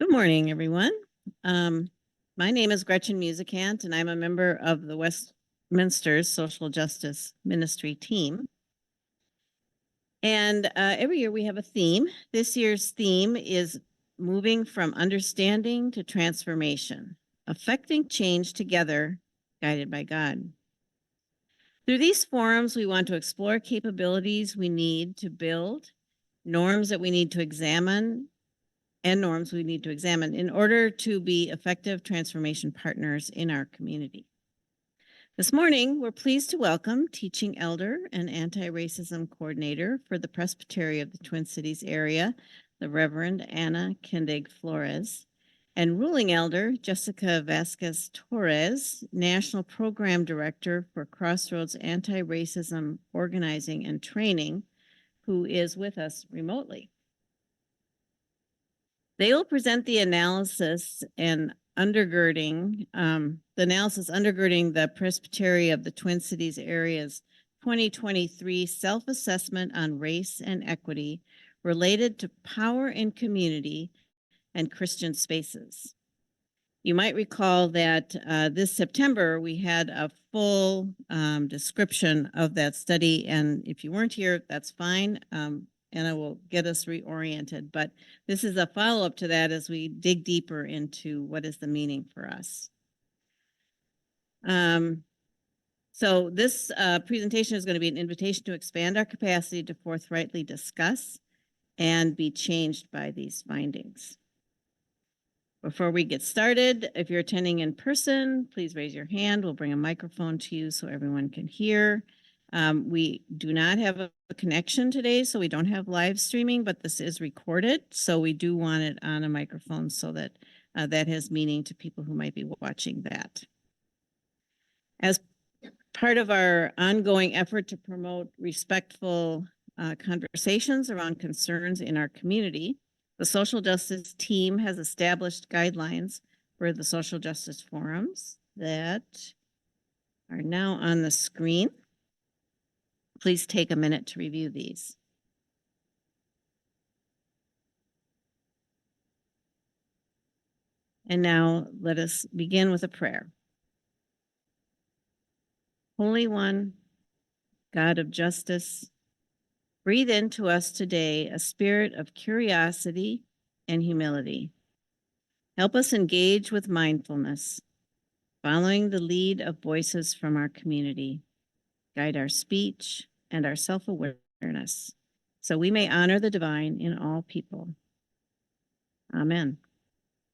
Good morning, everyone. My name is Gretchen Musicant, and I'm a member of the Westminster Social Justice Ministry team. And every year we have a theme. This year's theme is moving from understanding to transformation, affecting change together, guided by God. Through these forums, we want to explore capabilities we need to build, norms that we need to examine, and norms we need to examine in order to be effective transformation partners in our community. This morning, we're pleased to welcome Teaching Elder and Antiracism Coordinator for the Presbytery of the Twin Cities area, the Reverend Anna Kendig Flores, and Ruling Elder Jessica Vazquez Torres, National Program Director for Crossroads Antiracism Organizing and Training, who is with us remotely. They will present the analysis and undergirding, the Presbytery of the Twin Cities area's 2023 self-assessment on race and equity related to power in community and Christian spaces. You might recall that this September we had a full description of that study, and if you weren't here, that's fine. Anna will get us reoriented, but this is a follow-up to that as we dig deeper into what is the meaning for us. So this presentation is going to be an invitation to expand our capacity to forthrightly discuss and be changed by these findings. Before we get started, if you're attending in person, please raise your hand. We'll bring a microphone to you so everyone can hear. We do not have a connection today, so we don't have live streaming, but this is recorded. So we do want it on a microphone so that that has meaning to people who might be watching that. As part of our ongoing effort to promote respectful conversations around concerns in our community, the social justice team has established guidelines for the social justice forums that are now on the screen. Please take a minute to review these. And now let us begin with a prayer. Holy One, God of justice, breathe into us today a spirit of curiosity and humility. Help us engage with mindfulness, following the lead of voices from our community. Guide our speech and our self-awareness, so we may honor the divine in all people. Amen.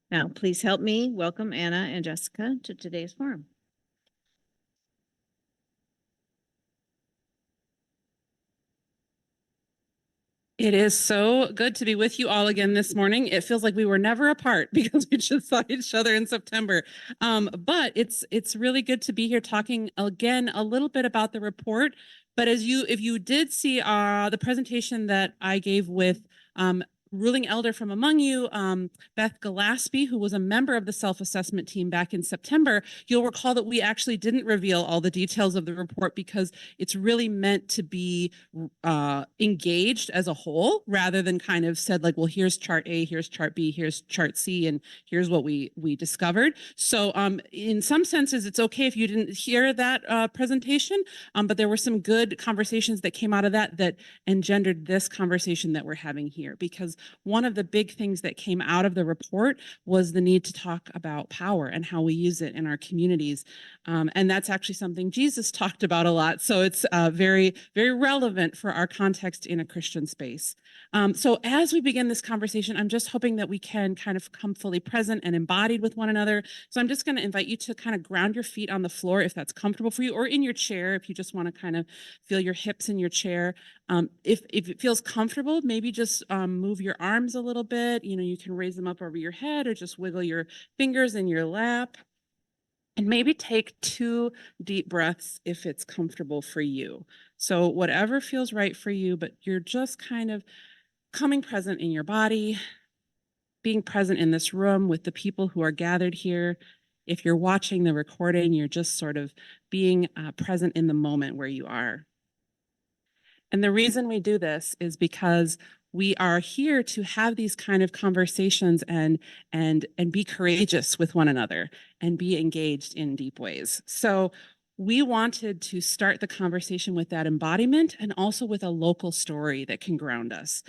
Now, please help me welcome Anna and Jessica to today's forum. It is so good to be with you all again this morning. It feels like we were never apart because we just saw each other in September. But it's really good to be here talking again a little bit about the report. But if you did see the presentation that I gave with ruling elder from among you, Beth Gillespie, who was a member of the self-assessment team back in September, you'll recall that we actually didn't reveal all the details of the report because it's really meant to be engaged as a whole rather than kind of said like, well, here's chart A, here's chart B, here's chart C, and here's what we discovered. So in some senses, it's okay if you didn't hear that presentation, but there were some good conversations that came out of that engendered this conversation that we're having here, because one of the big things that came out of the report was the need to talk about power and how we use it in our communities. And that's actually something Jesus talked about a lot. So it's very, very relevant for our context in a Christian space. So as we begin this conversation, I'm just hoping that we can kind of come fully present and embodied with one another. So I'm just going to invite you to kind of ground your feet on the floor if that's comfortable for you, or in your chair if you just want to kind of feel your hips in your chair. If it feels comfortable, maybe just move your arms a little bit. You know, you can raise them up over your head or just wiggle your fingers in your lap. And maybe take 2 deep breaths if it's comfortable for you. So whatever feels right for you, but you're just kind of coming present in your body, being present in this room with the people who are gathered here. If you're watching the recording, you're just sort of being present in the moment where you are. And the reason we do this is because We are here to have these kind of conversations and be courageous with one another and be engaged in deep ways. So we wanted to start the conversation with that embodiment and also with a local story that can ground us.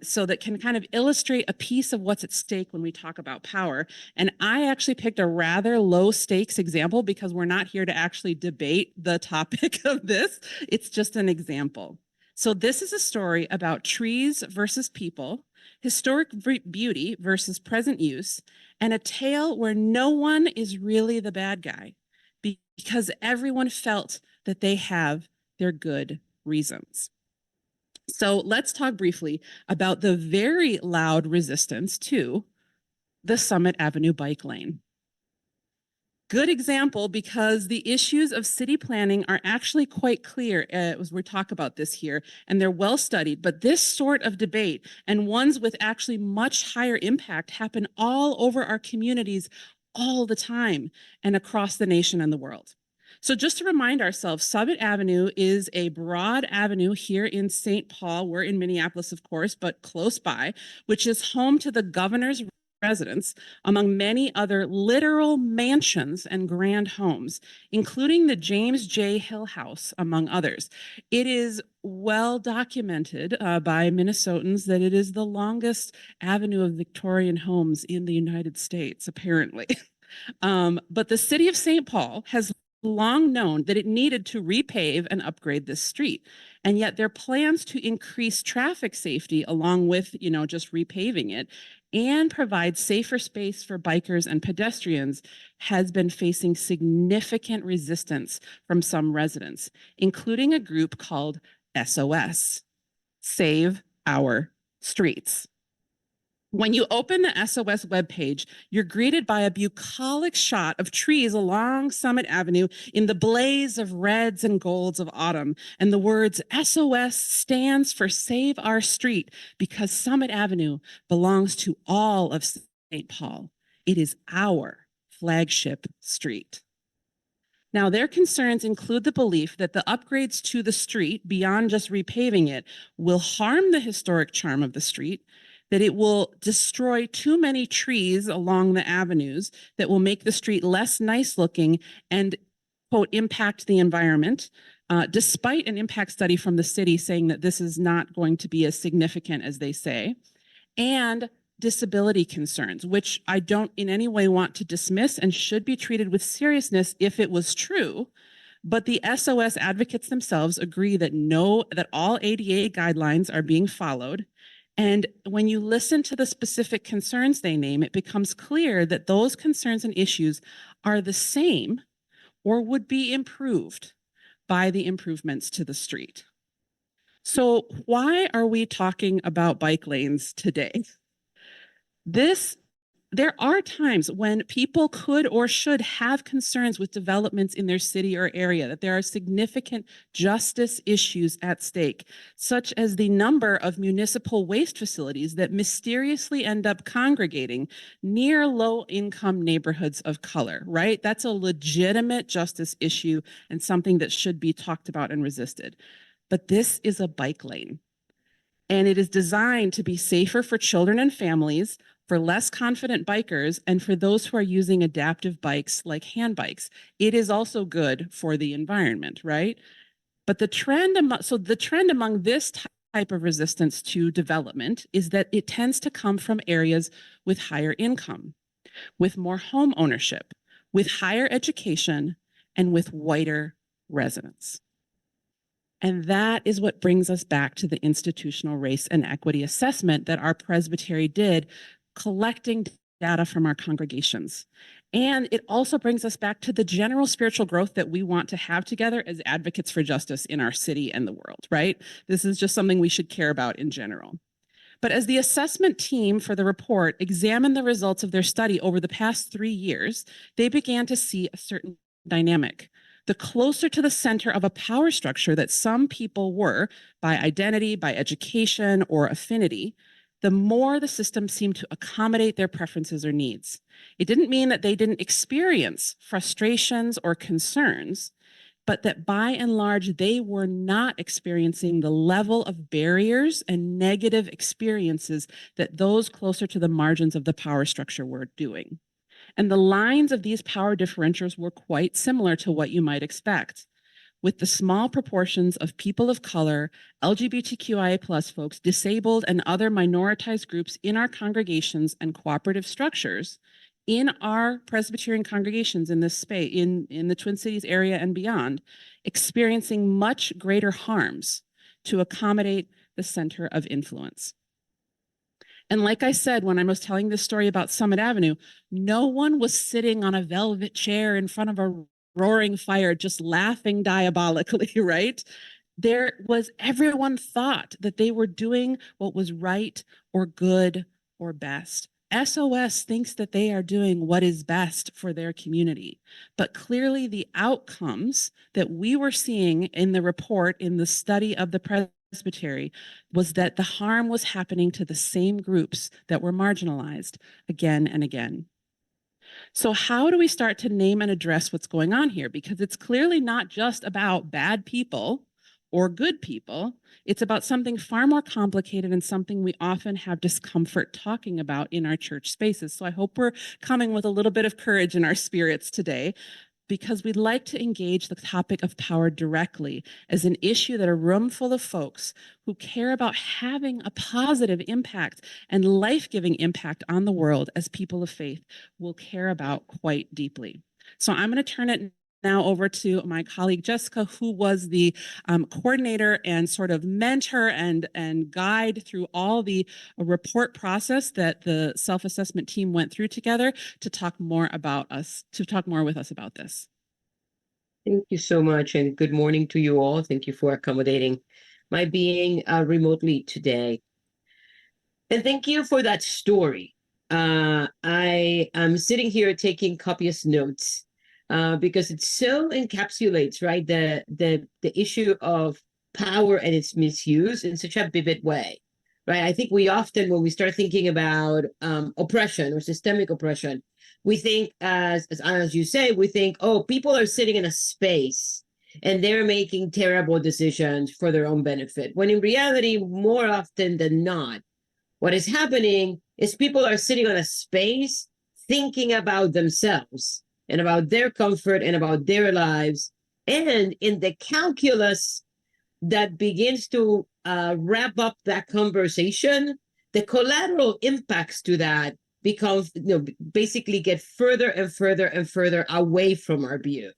So that can kind of illustrate a piece of what's at stake when we talk about power. And I actually picked a rather low stakes example because we're not here to actually debate the topic of this. It's just an example. So this is a story about trees versus people, historic beauty versus present use, and a tale where no one is really the bad guy because everyone felt that they have their good reasons. So let's talk briefly about the very loud resistance to the Summit Avenue bike lane. Good example because the issues of city planning are actually quite clear as we talk about this here, and they're well studied, but this sort of debate and ones with actually much higher impact happen all over our communities all the time and across the nation and the world. So just to remind ourselves, Summit Avenue is a broad avenue here in St. Paul. We're in Minneapolis, of course, but close by, which is home to the governor's residence, among many other literal mansions and grand homes, including the James J. Hill House, among others. It is well documented by Minnesotans that it is the longest avenue of Victorian homes in the United States, apparently. But the city of St. Paul has long known that it needed to repave and upgrade this street. And yet their plans to increase traffic safety along with, just repaving it and provide safer space for bikers and pedestrians has been facing significant resistance from some residents, including a group called SOS, Save Our Streets. When you open the SOS webpage, you're greeted by a bucolic shot of trees along Summit Avenue in the blaze of reds and golds of autumn. And the words SOS stands for Save Our Street because Summit Avenue belongs to all of St. Paul. It is our flagship street. Now, their concerns include the belief that the upgrades to the street, beyond just repaving it, will harm the historic charm of the street, that it will destroy too many trees along the avenues that will make the street less nice looking and, quote, impact the environment, despite an impact study from the city saying that this is not going to be as significant as they say, and disability concerns, which I don't in any way want to dismiss and should be treated with seriousness if it was true. But the SOS advocates themselves agree that all ADA guidelines are being followed. And when you listen to the specific concerns they name, it becomes clear that those concerns and issues are the same or would be improved by the improvements to the street. So why are we talking about bike lanes today? There are times when people could or should have concerns with developments in their city or area, that there are significant justice issues at stake, such as the number of municipal waste facilities that mysteriously end up congregating near low-income neighborhoods of color, right? That's a legitimate justice issue and something that should be talked about and resisted. But this is a bike lane, and it is designed to be safer for children and families, for less confident bikers, and for those who are using adaptive bikes like hand bikes. It is also good for the environment, right? But the trend among this type of resistance to development is that it tends to come from areas with higher income, with more home ownership, with higher education, and with whiter residents. And that is what brings us back to the institutional race and equity assessment that our Presbytery did, collecting data from our congregations. And it also brings us back to the general spiritual growth that we want to have together as advocates for justice in our city and the world, right? This is just something we should care about in general. But as the assessment team for the report examined the results of their study over the past 3 years, they began to see a certain dynamic. The closer to the center of a power structure that some people were by identity, by education, or affinity, the more the system seemed to accommodate their preferences or needs. It didn't mean that they didn't experience frustrations or concerns, but that by and large, they were not experiencing the level of barriers and negative experiences that those closer to the margins of the power structure were doing. And the lines of these power differentials were quite similar to what you might expect, with the small proportions of people of color, LGBTQIA+ folks, disabled, and other minoritized groups in our congregations and cooperative structures, in our Presbyterian congregations in this space, in the Twin Cities area and beyond, experiencing much greater harms to accommodate the center of influence. And like I said, when I was telling this story about Summit Avenue, no one was sitting on a velvet chair in front of a roaring fire, just laughing diabolically, right? Everyone thought that they were doing what was right or good or best. SOS thinks that they are doing what is best for their community. But clearly the outcomes that we were seeing in the report, in the study of the Presbytery, was that the harm was happening to the same groups that were marginalized again and again. So how do we start to name and address what's going on here? Because it's clearly not just about bad people or good people. It's about something far more complicated and something we often have discomfort talking about in our church spaces. So I hope we're coming with a little bit of courage in our spirits today, because we'd like to engage the topic of power directly as an issue that a room full of folks who care about having a positive impact and life-giving impact on the world as people of faith will care about quite deeply. So I'm going to turn it now over to my colleague Jessica, who was the coordinator and sort of mentor and guide through all the report process that the self-assessment team went through together, to talk more with us about this. Thank you so much, and good morning to you all. Thank you for accommodating my being remotely today. And thank you for that story. I am sitting here taking copious notes because it so encapsulates, right, the issue of power and its misuse in such a vivid way, right? I think we often, when we start thinking about oppression or systemic oppression, we think, as you say, we think, oh, people are sitting in a space and they're making terrible decisions for their own benefit. When in reality, more often than not, what is happening is people are sitting on a space thinking about themselves and about their comfort and about their lives. And in the calculus that begins to wrap up that conversation, the collateral impacts to that basically get further and further and further away from our view,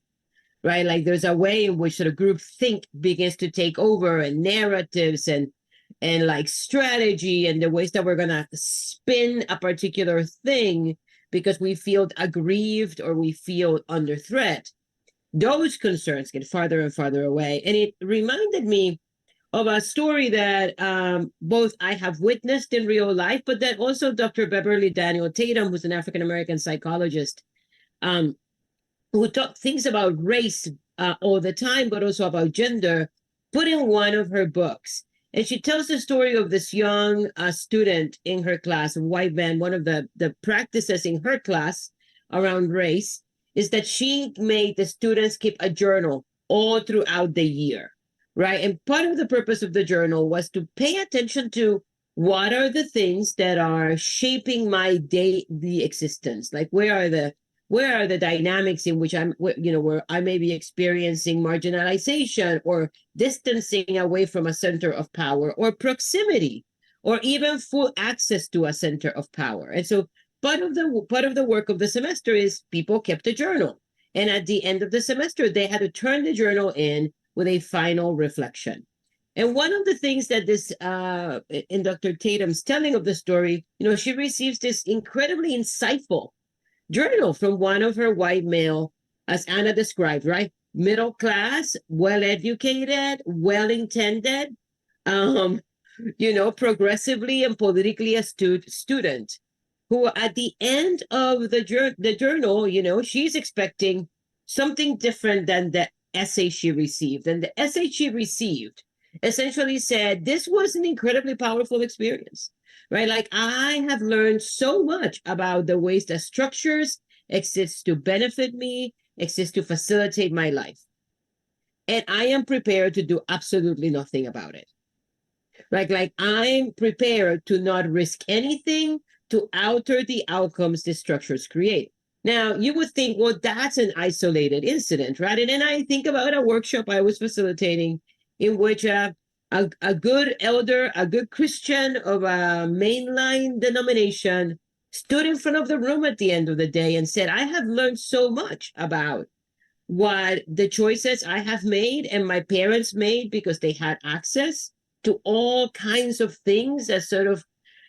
right? Like there's a way in which sort of group think begins to take over, and narratives and like strategy and the ways that we're going to spin a particular thing because we feel aggrieved or we feel under threat. Those concerns get farther and farther away. And it reminded me of a story that both I have witnessed in real life, but that also Dr. Beverly Daniel Tatum, who's an African-American psychologist, who thinks about race all the time, but also about gender, put in one of her books. And she tells the story of this young student in her class, a white man. One of the practices in her class around race is that she made the students keep a journal all throughout the year, right? And part of the purpose of the journal was to pay attention to what are the things that are shaping my daily existence. Like where are the dynamics in which where I may be experiencing marginalization or distancing away from a center of power, or proximity, or even full access to a center of power. And so part of the work of the semester is people kept a journal. And at the end of the semester, they had to turn the journal in with a final reflection. And one of the things that this, in Dr. Tatum's telling of the story, she receives this incredibly insightful journal from one of her white male, as Anna described, right? Middle class, well-educated, well-intended, progressively and politically astute student, who at the end of the journal, she's expecting something different than the essay she received. And the essay she received essentially said, this was an incredibly powerful experience, right? Like, I have learned so much about the ways that structures exist to benefit me, exist to facilitate my life. and I am prepared to do absolutely nothing about it. Like I'm prepared to not risk anything to alter the outcomes the structures create. Now, you would think, well, that's an isolated incident, right? And then I think about a workshop I was facilitating in which a good elder, a good Christian of a mainline denomination stood in front of the room at the end of the day and said, I have learned so much about what the choices I have made and my parents made because they had access to all kinds of things as sort of,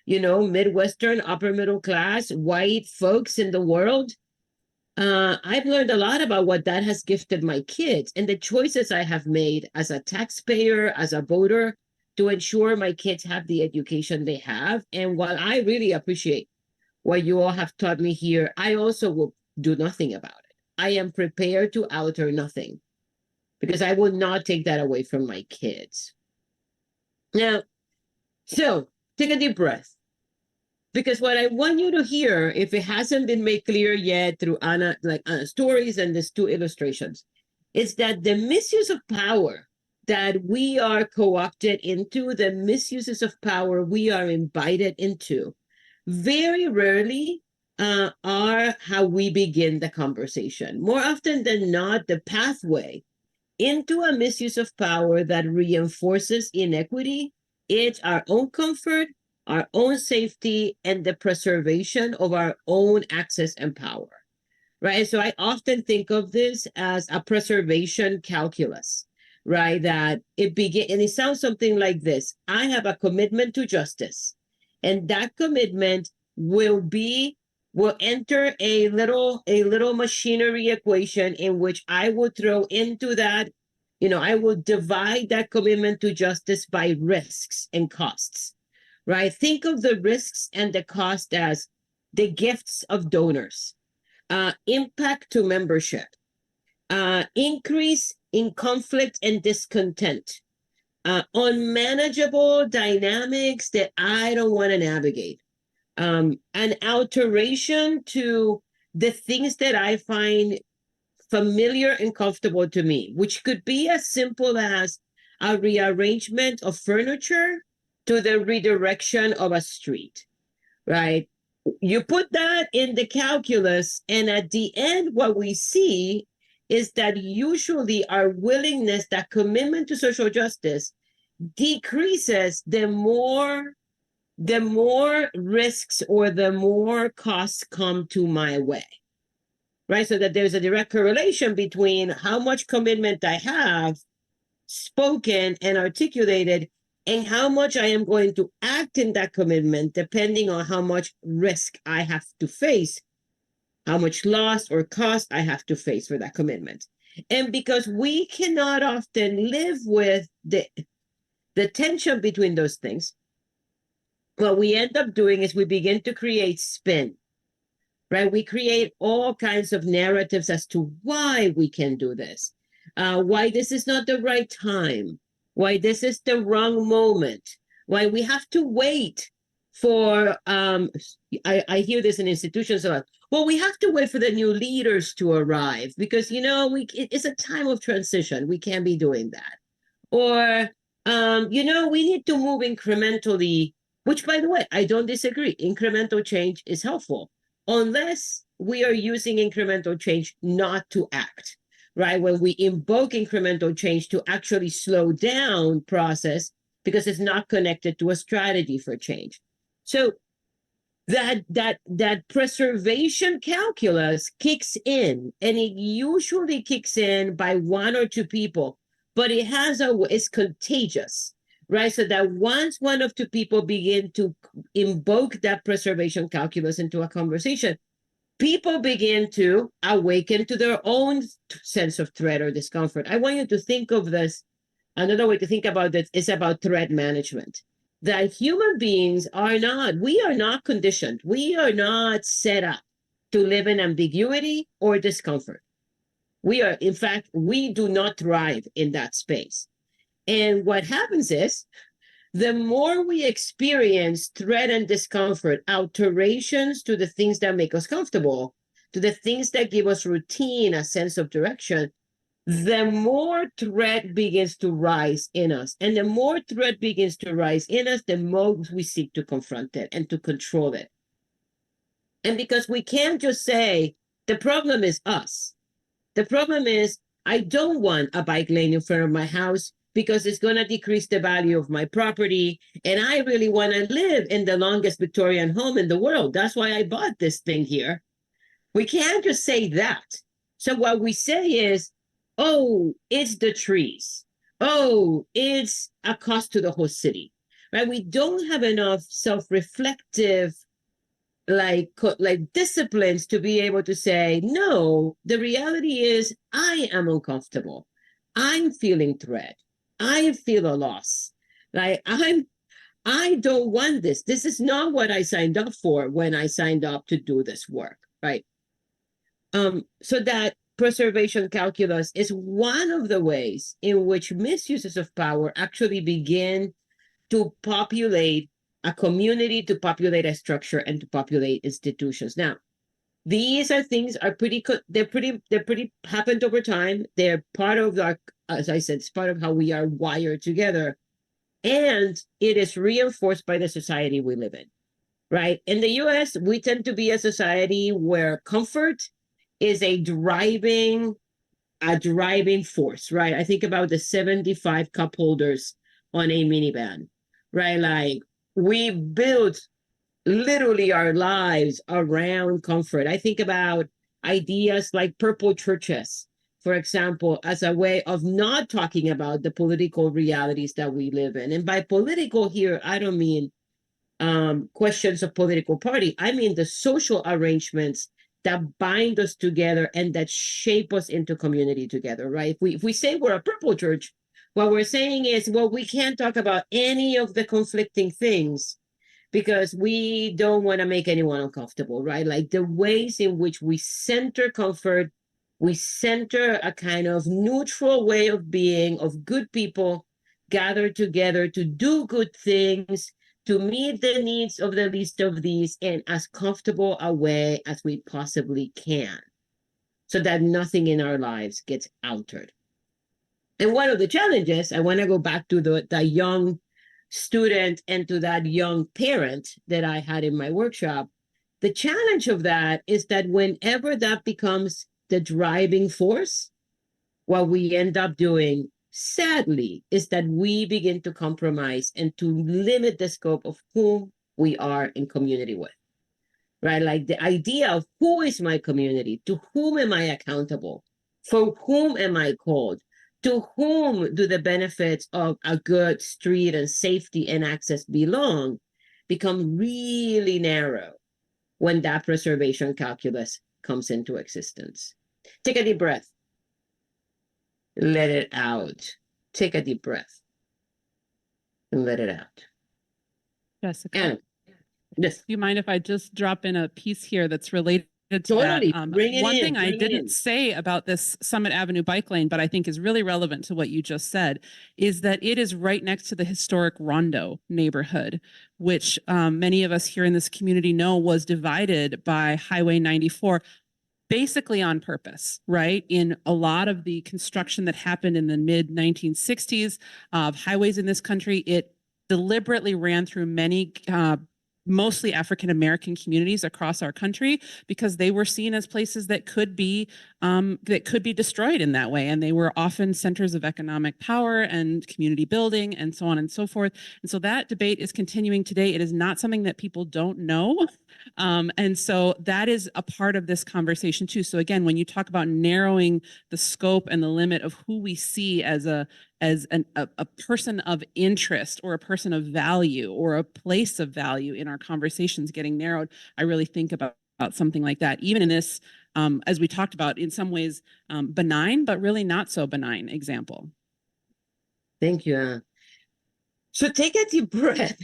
Midwestern, upper middle class, white folks in the world. I've learned a lot about what that has gifted my kids and the choices I have made as a taxpayer, as a voter, to ensure my kids have the education they have. And while I really appreciate what you all have taught me here, I also will do nothing about it. I am prepared to alter nothing because I will not take that away from my kids. Now, so take a deep breath, because what I want you to hear, if it hasn't been made clear yet through Anna's stories and these two illustrations, is that the misuse of power that we are co-opted into, the misuses of power we are invited into, very rarely are how we begin the conversation. More often than not, the pathway into a misuse of power that reinforces inequity, it's our own comfort, our own safety, and the preservation of our own access and power, right? So I often think of this as a preservation calculus, right? That and it sounds something like this. I have a commitment to justice, and that commitment will enter a little machinery equation in which I will throw into that, I will divide that commitment to justice by risks and costs, right? Think of the risks and the cost as the gifts of donors, impact to membership, increase in conflict and discontent, unmanageable dynamics that I don't want to navigate, an alteration to the things that I find familiar and comfortable to me, which could be as simple as a rearrangement of furniture to the redirection of a street, right? You put that in the calculus, and at the end, what we see is that usually our willingness, that commitment to social justice, decreases the more risks or the more costs come to my way, right? So that there's a direct correlation between how much commitment I have spoken and articulated and how much I am going to act in that commitment, depending on how much risk I have to face, how much loss or cost I have to face for that commitment. And because we cannot often live with the tension between those things, what we end up doing is we begin to create spin, right? We create all kinds of narratives as to why we can do this, why this is not the right time, why this is the wrong moment, why we have to wait for, I hear this in institutions a lot, well, we have to wait for the new leaders to arrive because, it's a time of transition. We can't be doing that. Or, we need to move incrementally, which, by the way, I don't disagree. Incremental change is helpful, unless we are using incremental change not to act, right? When we invoke incremental change to actually slow down process because it's not connected to a strategy for change. So that preservation calculus kicks in, and it usually kicks in by one or two people, but it's contagious, right? So that once one or two people begin to invoke that preservation calculus into a conversation, people begin to awaken to their own sense of threat or discomfort. I want you to think of this. Another way to think about this is about threat management. That human beings we are not conditioned. We are not set up to live in ambiguity or discomfort. In fact, we do not thrive in that space. And what happens is, the more we experience threat and discomfort, alterations to the things that make us comfortable, to the things that give us routine, a sense of direction, the more threat begins to rise in us. And the more threat begins to rise in us, the more we seek to confront it and to control it. And because we can't just say, the problem is us. The problem is, I don't want a bike lane in front of my house because it's going to decrease the value of my property. And I really want to live in the longest Victorian home in the world. That's why I bought this thing here. We can't just say that. So what we say is, oh, it's the trees. Oh, it's a cost to the whole city, right? We don't have enough self-reflective like disciplines to be able to say, no, the reality is I am uncomfortable. I'm feeling threat. I feel a loss. Like I don't want this. This is not what I signed up for when I signed up to do this work, right? So that preservation calculus is one of the ways in which misuses of power actually begin to populate a community, to populate a structure, and to populate institutions. Now, these are things are pretty happened over time. They're part of our, as I said, it's part of how we are wired together. And it is reinforced by the society we live in, right? In the US, we tend to be a society where comfort is a driving force, right? I think about the 75 cup holders on a minivan, right? Like we build literally our lives around comfort. I think about ideas like purple churches, for example, as a way of not talking about the political realities that we live in. And by political here, I don't mean questions of political party. I mean the social arrangements that bind us together and that shape us into community together, right? If we say we're a purple church, what we're saying is, well, we can't talk about any of the conflicting things because we don't want to make anyone uncomfortable, right? Like the ways in which we center comfort, we center a kind of neutral way of being, of good people gathered together to do good things, to meet the needs of the least of these in as comfortable a way as we possibly can, so that nothing in our lives gets altered. And one of the challenges, I want to go back to the young student and to that young parent that I had in my workshop. The challenge of that is that whenever that becomes the driving force, what we end up doing, sadly, is that we begin to compromise and to limit the scope of whom we are in community with, right? Like the idea of who is my community, to whom am I accountable, for whom am I called, to whom do the benefits of a good street and safety and access belong, become really narrow when that preservation calculus comes into existence. Take a deep breath. Let it out. Take a deep breath and let it out. Jessica, And yes, do you mind if I just drop in a piece here that's related to totally. that? Bring it One in, thing I bring it didn't in. say about this Summit Avenue bike lane, but I think is really relevant to what you just said, is that it is right next to the historic Rondo neighborhood, which many of us here in this community know was divided by Highway 94. Basically on purpose, right? In a lot of the construction that happened in the mid 1960s of highways in this country, it deliberately ran through many mostly African-American communities across our country because they were seen as places that could be destroyed in that way. And they were often centers of economic power and community building and so on and so forth. And so that debate is continuing today. It is not something that people don't know. And so that is a part of this conversation too. So again, when you talk about narrowing the scope and the limit of who we see as a person of interest or a person of value or a place of value in our conversations getting narrowed, I really think about something like that, even in this, as we talked about, in some ways benign, but really not so benign example. Thank you. So take a deep breath.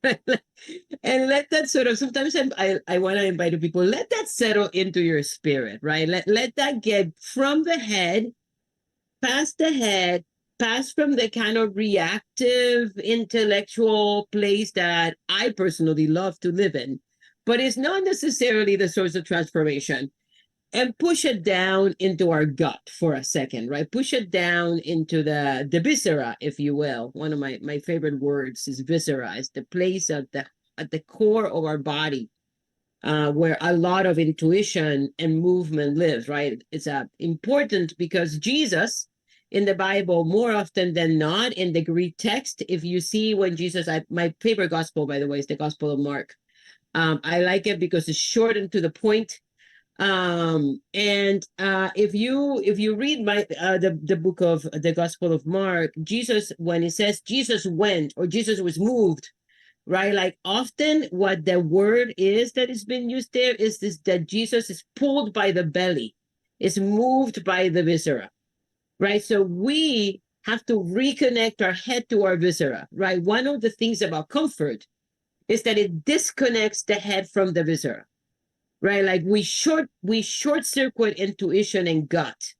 And let that sort of, sometimes I want to invite people, let that settle into your spirit, right? Let that get from the head, past the head, past from the kind of reactive intellectual place that I personally love to live in, but it's not necessarily the source of transformation. and push it down into our gut for a second, right? Push it down into the viscera, if you will. One of my favorite words is viscera. It's the place at the core of our body, where a lot of intuition and movement lives, right? It's important because Jesus in the Bible, more often than not, in the Greek text, if you see when Jesus, my favorite gospel, by the way, is the Gospel of Mark. I like it because it's short and to the point. If you read the book of the Gospel of Mark, Jesus, when it says Jesus went or Jesus was moved, right? Like often what the word is that is being used there is this, that Jesus is pulled by the belly, is moved by the viscera, right? So we have to reconnect our head to our viscera, right? One of the things about comfort is that it disconnects the head from the viscera, right? Like we short circuit intuition and gut.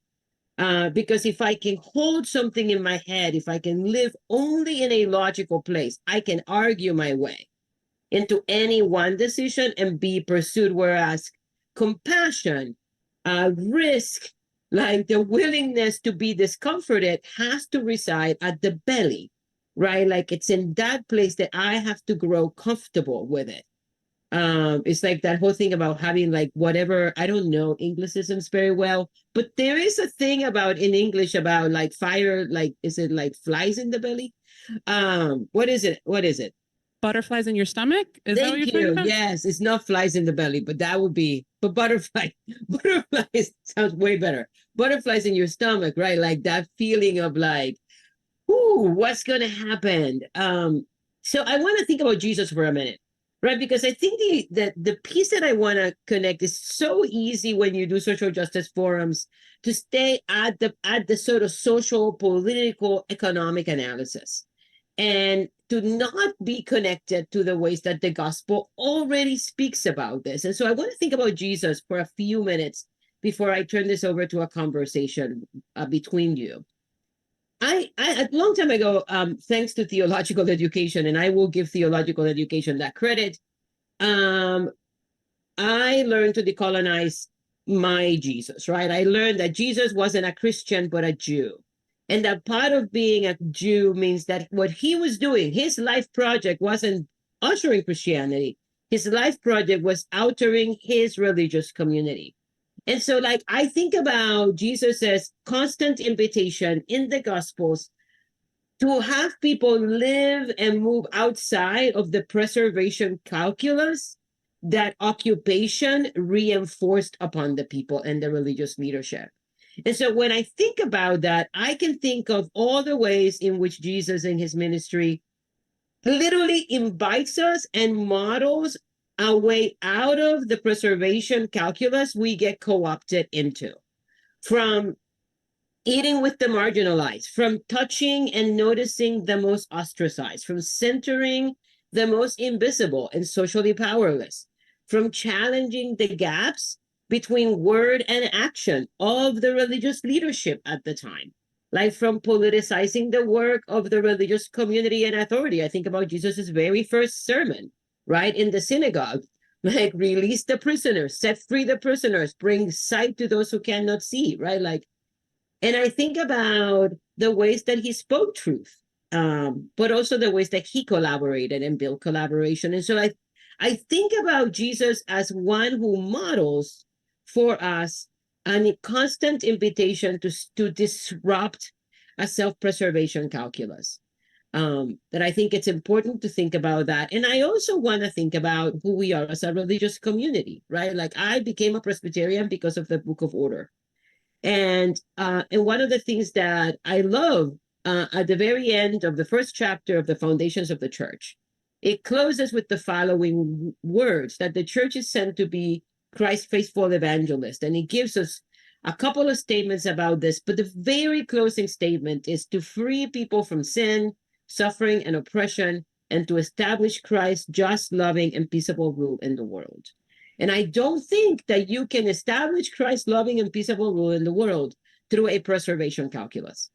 Because if I can hold something in my head, if I can live only in a logical place, I can argue my way into any one decision and be pursued. Whereas compassion, risk, like the willingness to be discomforted has to reside at the belly, right? Like it's in that place that I have to grow comfortable with it. It's like that whole thing about having like whatever, I don't know Anglicisms very well, but there is a thing about in English about like fire, like is it like flies in the belly? What is it? Butterflies in your stomach? Is that what you're talking about? Yes, it's not flies in the belly, but that would be, but butterflies sounds way better. Butterflies in your stomach, right? Like that feeling of like, ooh, what's gonna happen? So I want to think about Jesus for a minute. Right, because I think the piece that I want to connect is so easy when you do social justice forums to stay at the sort of social, political, economic analysis, and to not be connected to the ways that the gospel already speaks about this. And so I want to think about Jesus for a few minutes before I turn this over to a conversation between you. I a long time ago, thanks to theological education, and I will give theological education that credit, I learned to decolonize my Jesus, right? I learned that Jesus wasn't a Christian, but a Jew. And that part of being a Jew means that what he was doing, his life project wasn't ushering Christianity. His life project was outering his religious community. And so, like, I think about Jesus's constant invitation in the Gospels to have people live and move outside of the preservation calculus that occupation reinforced upon the people and the religious leadership. And so when I think about that, I can think of all the ways in which Jesus in his ministry literally invites us and models a way out of the preservation calculus we get co-opted into. From eating with the marginalized, from touching and noticing the most ostracized, from centering the most invisible and socially powerless, from challenging the gaps between word and action of the religious leadership at the time, like from politicizing the work of the religious community and authority. I think about Jesus's very first sermon, right, in the synagogue, like release the prisoners, set free the prisoners, bring sight to those who cannot see, right? Like, and I think about the ways that he spoke truth, but also the ways that he collaborated and built collaboration. And so I think about Jesus as one who models for us a constant invitation to disrupt a self-preservation calculus. That I think it's important to think about that. And I also want to think about who we are as a religious community, right? Like I became a Presbyterian because of the Book of Order. And one of the things that I love at the very end of the first chapter of the Foundations of the Church, it closes with the following words, that the church is sent to be Christ's faithful evangelist. And it gives us a couple of statements about this, but the very closing statement is to free people from sin, suffering, and oppression, and to establish Christ's just, loving, and peaceable rule in the world. And I don't think that you can establish Christ's loving and peaceable rule in the world through a preservation calculus.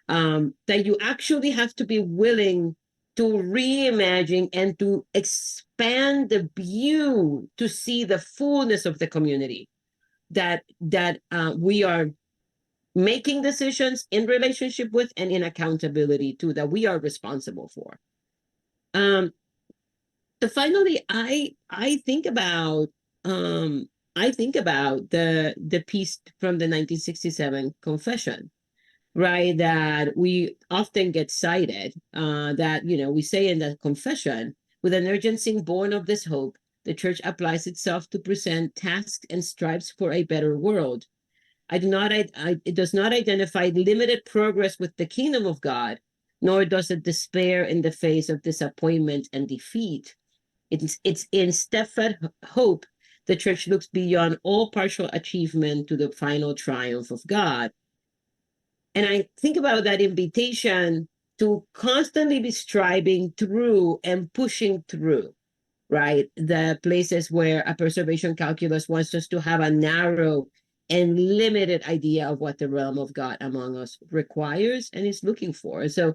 That you actually have to be willing to reimagine and to expand the view to see the fullness of the community. we are making decisions in relationship with and in accountability to, that we are responsible for. So finally, I think about the piece from the 1967 confession, right? That we often get cited, that, we say in the confession, with an urgency born of this hope, the church applies itself to present tasks and strives for a better world. It does not identify limited progress with the kingdom of God, nor does it despair in the face of disappointment and defeat. It's in steadfast hope the church looks beyond all partial achievement to the final triumph of God. And I think about that invitation to constantly be striving through and pushing through, right? The places where a preservation calculus wants us to have a narrow and limited idea of what the realm of God among us requires and is looking for. So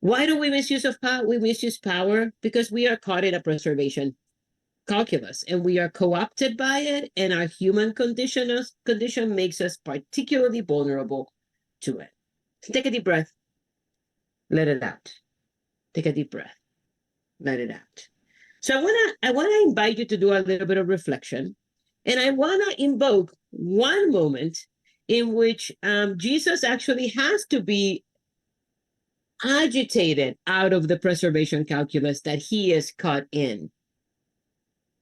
why do we misuse of power? We misuse power because we are caught in a preservation calculus and we are co-opted by it, and our human condition makes us particularly vulnerable to it. So take a deep breath, let it out. Take a deep breath, let it out. So I wanna invite you to do a little bit of reflection, and I wanna invoke one moment in which Jesus actually has to be agitated out of the preservation calculus that he is caught in.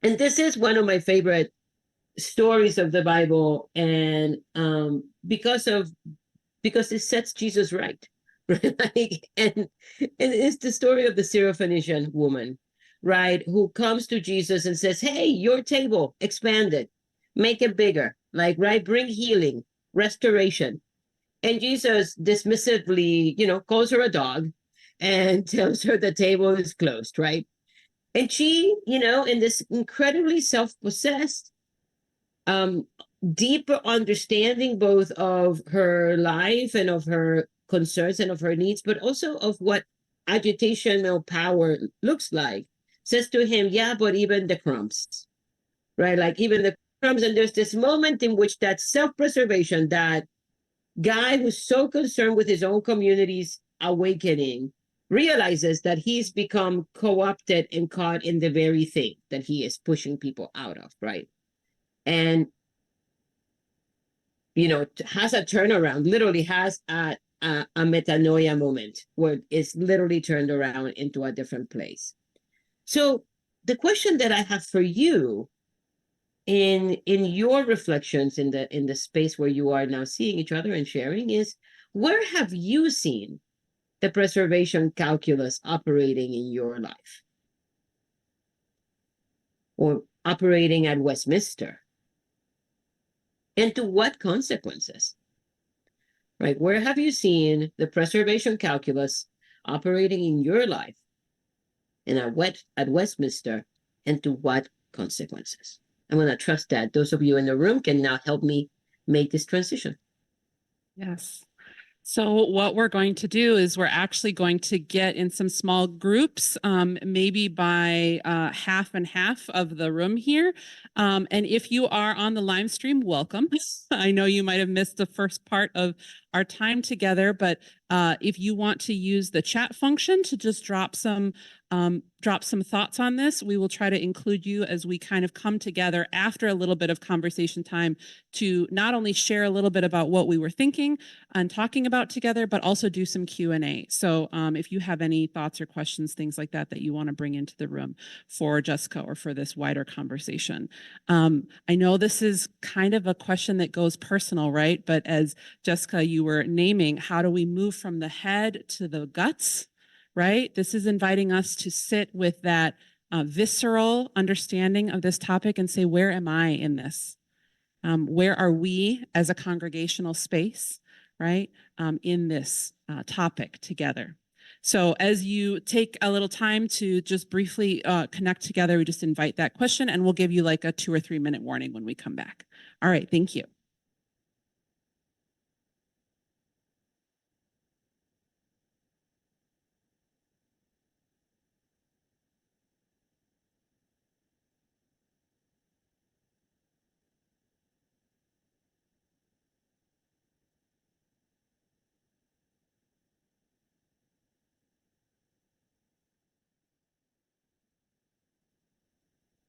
And this is one of my favorite stories of the Bible, and because it sets Jesus right. Right? And it's the story of the Syrophoenician woman, right, who comes to Jesus and says, hey, your table, expand it, make it bigger, like, right, bring healing, restoration. And Jesus dismissively, calls her a dog and tells her the table is closed, right? And she, in this incredibly self-possessed, deeper understanding both of her life and of her concerns and of her needs, but also of what agitational power looks like, says to him, yeah, but even the crumbs, right? Like even the crumbs. And there's this moment in which that self-preservation, that guy who's so concerned with his own community's awakening, realizes that he's become co-opted and caught in the very thing that he is pushing people out of, right? And, has a turnaround, literally has a metanoia moment where it's literally turned around into a different place. So the question that I have for you in your reflections in the space where you are now seeing each other and sharing is, where have you seen the preservation calculus operating in your life, or operating at Westminster? And to what consequences? Right? Where have you seen the preservation calculus operating in your life and at Westminster, and to what consequences? I'm going to trust that those of you in the room can now help me make this transition. Yes. So what we're going to do is we're actually going to get in some small groups, maybe by half and half of the room here. And if you are on the live stream, welcome. I know you might have missed the first part of our time together, but if you want to use the chat function to just drop some thoughts on this, we will try to include you as we kind of come together after a little bit of conversation time to not only share a little bit about what we were thinking and talking about together, but also do some Q&A. So if you have any thoughts or questions, things like that you want to bring into the room for Jessica or for this wider conversation. I know this is kind of a question that goes personal, right? But as Jessica, you were naming, how do we move from the head to the guts, right? This is inviting us to sit with that visceral understanding of this topic and say, where am I in this? Where are we as a congregational space, right, in this topic together? So as you take a little time to just briefly connect together, we just invite that question, and we'll give you like a 2 or 3 minute warning when we come back. All right, thank you.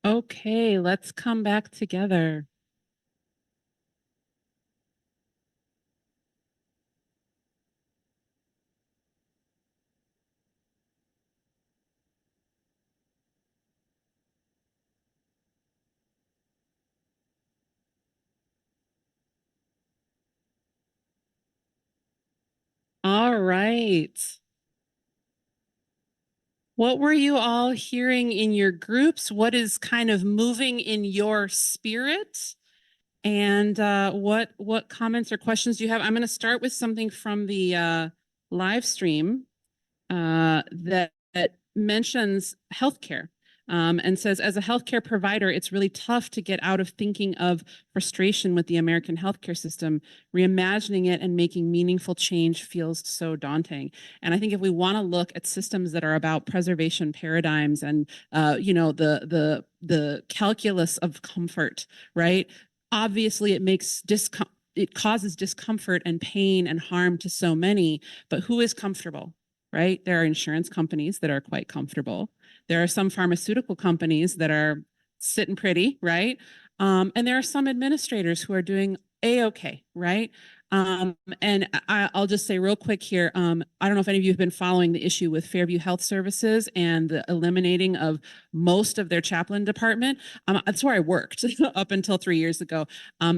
Okay, let's come back together. All right. What were you all hearing in your groups? What is kind of moving in your spirit? And what comments or questions do you have? I'm going to start with something from the live stream that mentions healthcare. And says, as a healthcare provider, it's really tough to get out of thinking of frustration with the American healthcare system. Reimagining it and making meaningful change feels so daunting. And I think if we want to look at systems that are about preservation paradigms and the calculus of comfort, right? Obviously, it causes discomfort and pain and harm to so many. But who is comfortable? Right? There are insurance companies that are quite comfortable. There are some pharmaceutical companies that are sitting pretty, right? And there are some administrators who are doing A-okay, right? And I'll just say real quick here, I don't know if any of you have been following the issue with Fairview Health Services and the eliminating of most of their chaplain department. That's where I worked up until 3 years ago.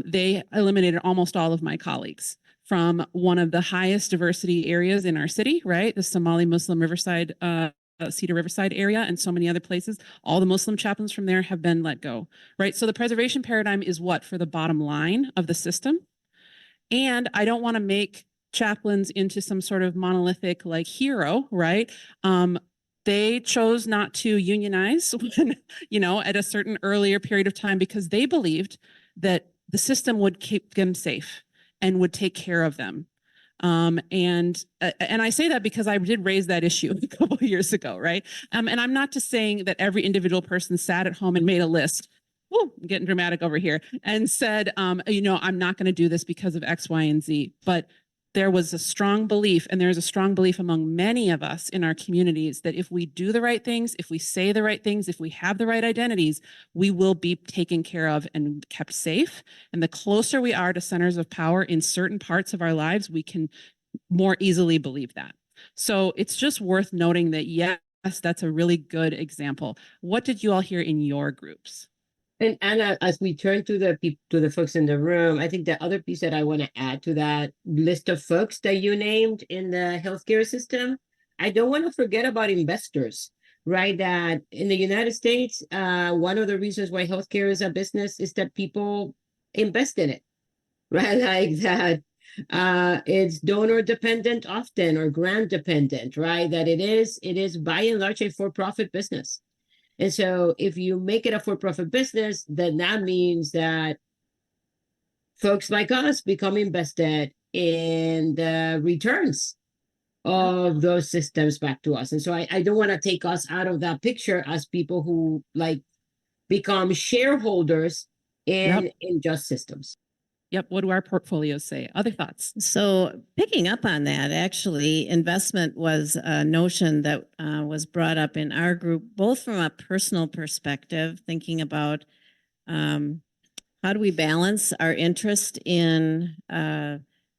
They eliminated almost all of my colleagues from one of the highest diversity areas in our city, right? The Somali Muslim Riverside, Cedar Riverside area and so many other places. All the Muslim chaplains from there have been let go, right? So the preservation paradigm is what for the bottom line of the system. And I don't want to make chaplains into some sort of monolithic like hero, right? They chose not to unionize when, at a certain earlier period of time because they believed that the system would keep them safe and would take care of them. And I say that because I did raise that issue a couple of years ago, right? And I'm not just saying that every individual person sat at home and made a list. Oh, I'm getting dramatic over here, and said, I'm not going to do this because of X, Y, and Z. But there was a strong belief, and there's a strong belief among many of us in our communities that if we do the right things, if we say the right things, if we have the right identities, we will be taken care of and kept safe. And the closer we are to centers of power in certain parts of our lives, we can more easily believe that. So it's just worth noting that, yes, that's a really good example. What did you all hear in your groups? And Anna, as we turn to the folks in the room, I think the other piece that I want to add to that list of folks that you named in the healthcare system, I don't want to forget about investors, right? That in the United States, one of the reasons why healthcare is a business is that people invest in it, right? Like that. It's donor dependent often or grant dependent, right? That it is by and large a for-profit business. And so if you make it a for-profit business, then that means that folks like us become invested in the returns of those systems back to us. And so I don't want to take us out of that picture as people who become shareholders in just systems. Yep. What do our portfolios say? Other thoughts? So picking up on that, actually, investment was a notion that was brought up in our group, both from a personal perspective, thinking about how do we balance our interest in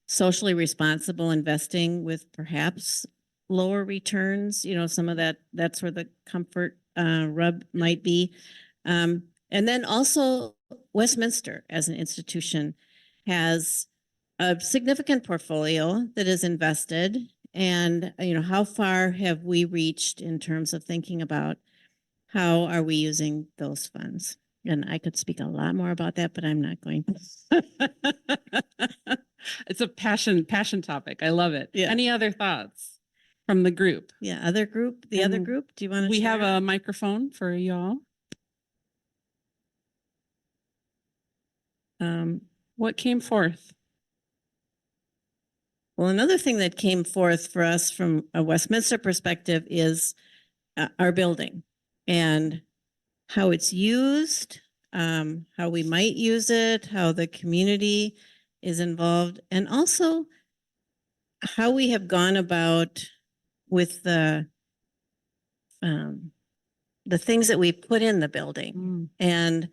socially responsible investing with perhaps lower returns, some of that's where the comfort rub might be. And then also Westminster as an institution has a significant portfolio that is invested, and how far have we reached in terms of thinking about how are we using those funds? And I could speak a lot more about that, but I'm not going to. It's a passion topic. I love it. Yeah. Any other thoughts from the group? Yeah, other group. The other group. Do you want to? We have a microphone for y'all. What came forth? Well, another thing that came forth for us from a Westminster perspective is our building and how it's used, how we might use it, how the community is involved, and also how we have gone about with the the things that we put in the building. Mm. And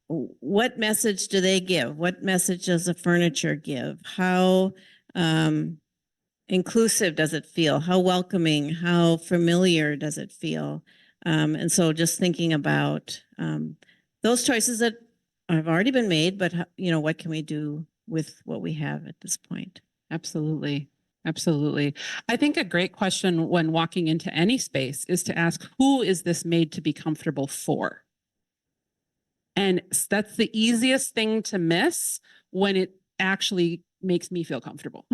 what message do they give? What message does the furniture give? How inclusive does it feel? How welcoming? How familiar does it feel? And so just thinking about those choices that have already been made, but what can we do with what we have at this point? Absolutely. Absolutely. I think a great question when walking into any space is to ask, who is this made to be comfortable for? And that's the easiest thing to miss when it actually makes me feel comfortable.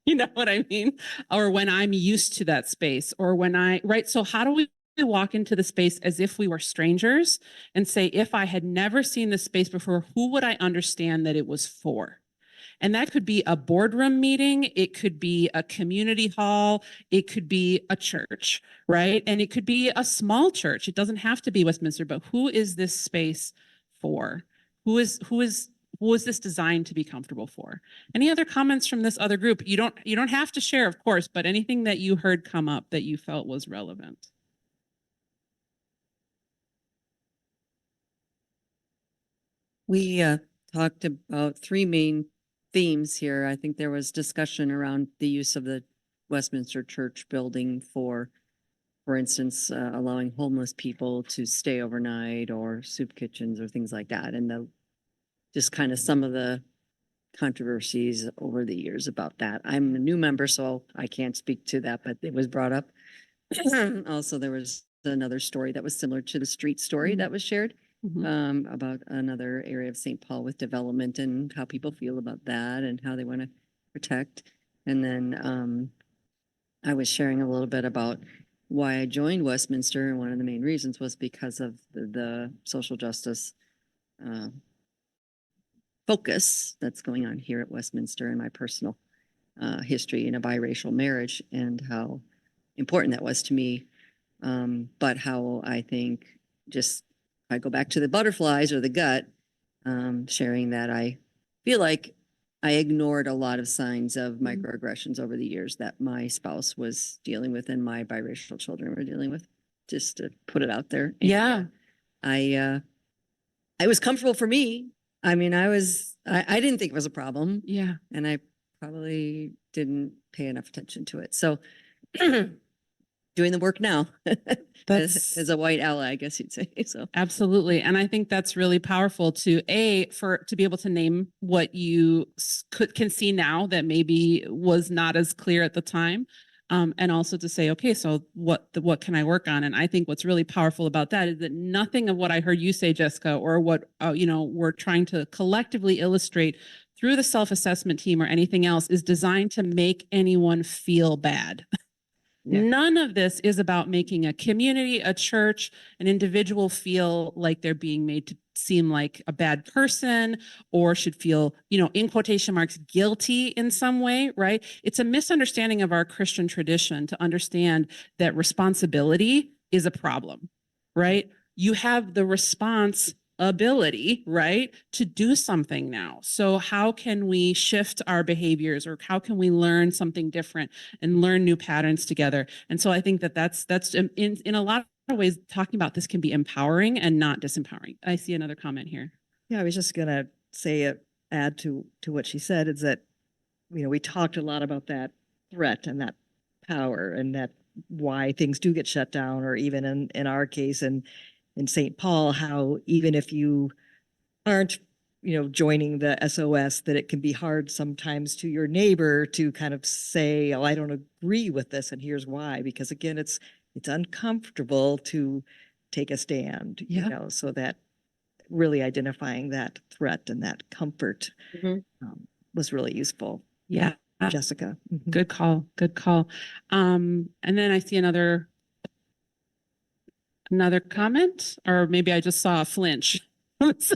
You know what I mean? Or when I'm used to that space, or when right? So how do we walk into the space as if we were strangers and say, if I had never seen this space before, who would I understand that it was for? And that could be a boardroom meeting. It could be a community hall. It could be a church, right? And it could be a small church. It doesn't have to be Westminster, but who is this space for? Who is this designed to be comfortable for? Any other comments from this other group? You don't have to share, of course, but anything that you heard come up that you felt was relevant. We talked about three main themes here. I think there was discussion around the use of the Westminster Church building for instance, allowing homeless people to stay overnight, or soup kitchens or things like that. And just kind of some of the controversies over the years about that. I'm a new member, so I can't speak to that, but it was brought up. Also, there was another story that was similar to the street story that was shared. About another area of St. Paul with development and how people feel about that and how they want to protect. And then I was sharing a little bit about why I joined Westminster, and one of the main reasons was because of the social justice focus that's going on here at Westminster, and my personal history in a biracial marriage, and how important that was to me. But how I think, just I go back to the butterflies or the gut, sharing that I feel like I ignored a lot of signs of microaggressions over the years that my spouse was dealing with and my biracial children were dealing with, just to put it out there. And Yeah. I was comfortable for me. I mean, I didn't think it was a problem. Yeah. And I probably didn't pay enough attention to it. So doing the work now as a white ally, I guess you'd say. So Absolutely. And I think that's really powerful to be able to name what you can see now that maybe was not as clear at the time. And also to say, okay, so what can I work on? And I think what's really powerful about that is that nothing of what I heard you say, Jessica, or what we're trying to collectively illustrate through the self-assessment team or anything else is designed to make anyone feel bad. Yeah. None of this is about making a community, a church, an individual feel like they're being made to seem like a bad person or should feel, in quotation marks, guilty in some way, right? It's a misunderstanding of our Christian tradition to understand that responsibility is a problem, right? You have the responsibility, right, to do something now. So how can we shift our behaviors, or how can we learn something different and learn new patterns together? And so I think that's in a lot of ways, talking about this can be empowering and not disempowering. I see another comment here. Yeah, I was just gonna say, add to what she said, is that, we talked a lot about that threat and that power, and that why things do get shut down, or even in our case, and in St. Paul, how even if you aren't, joining the SOS, that it can be hard sometimes to your neighbor to kind of say, oh, I don't agree with this, and here's why. Because again, it's uncomfortable to take a stand, so that really identifying that threat and that comfort was really useful. Yeah. Jessica. Good call. Good call. And then I see another comment, or maybe I just saw a flinch. Which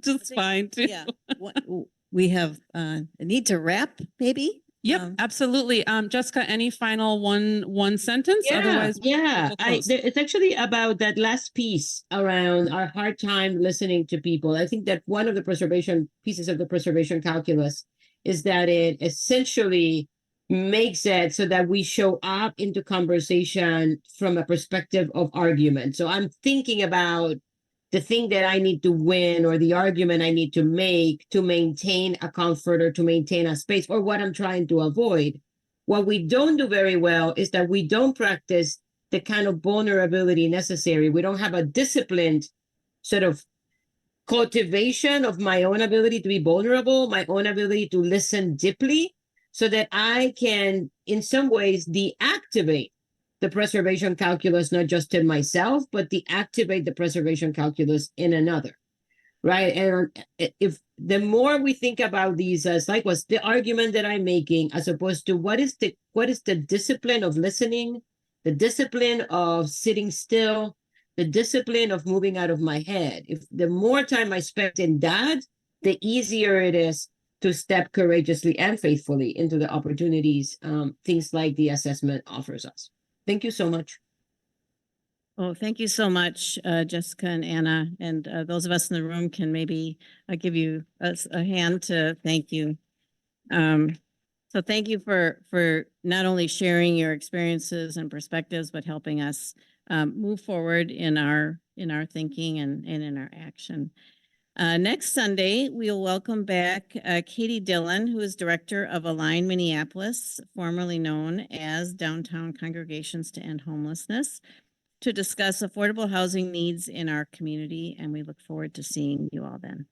is fine too. Yeah. We have a need to wrap, maybe? Yep, absolutely. Jessica, any final one sentence? Otherwise, it's actually about that last piece around our hard time listening to people. I think that one of the pieces of the preservation calculus is that it essentially makes it so that we show up into conversation from a perspective of argument. So I'm thinking about the thing that I need to win or the argument I need to make to maintain a comfort or to maintain a space or what I'm trying to avoid. What we don't do very well is that we don't practice the kind of vulnerability necessary. We don't have a disciplined sort of cultivation of my own ability to be vulnerable, my own ability to listen deeply, so that I can, in some ways, deactivate the preservation calculus, not just in myself, but deactivate the preservation calculus in another, right? And if the more we think about these as like, what's the argument that I'm making, as opposed to what is the discipline of listening, the discipline of sitting still, the discipline of moving out of my head. If the more time I spend in that, the easier it is to step courageously and faithfully into the opportunities things like the assessment offers us. Thank you so much. Oh, thank you so much, Jessica and Anna. And those of us in the room can maybe give you a hand to thank you. So thank you for not only sharing your experiences and perspectives, but helping us move forward in our thinking and in our action. Next Sunday, we'll welcome back Katie Dillon, who is director of Align Minneapolis, formerly known as Downtown Congregations to End Homelessness, to discuss affordable housing needs in our community. And we look forward to seeing you all then.